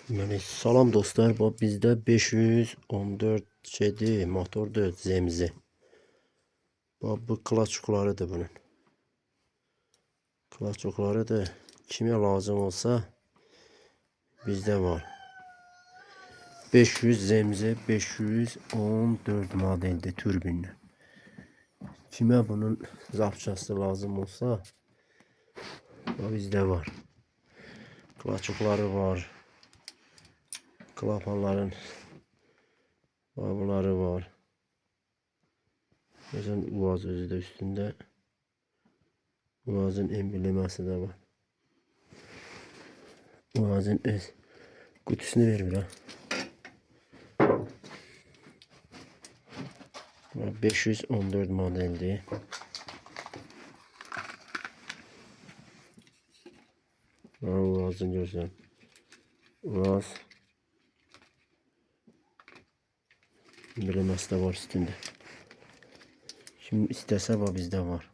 Yani salam dostlar, bu bizde 514 şeydi, motordu zemzi. Bu klaçoklarıdır bunun. Klaçokları da kime lazım olsa bizde var. 500 zemzi 514 modelde türbinli. Kime bunun zapçası lazım olsa o bizde var. Klaçokları var. Klapanların bunları var. Mesela Uaz özü de üstünde. Uaz'ın embleması da var. Uaz'ın kutusunu ver bir ha. 514 modeldi. Uaz'ın gözler. Uaz embleması da var üstünde. Şimdi istese var, bizde var.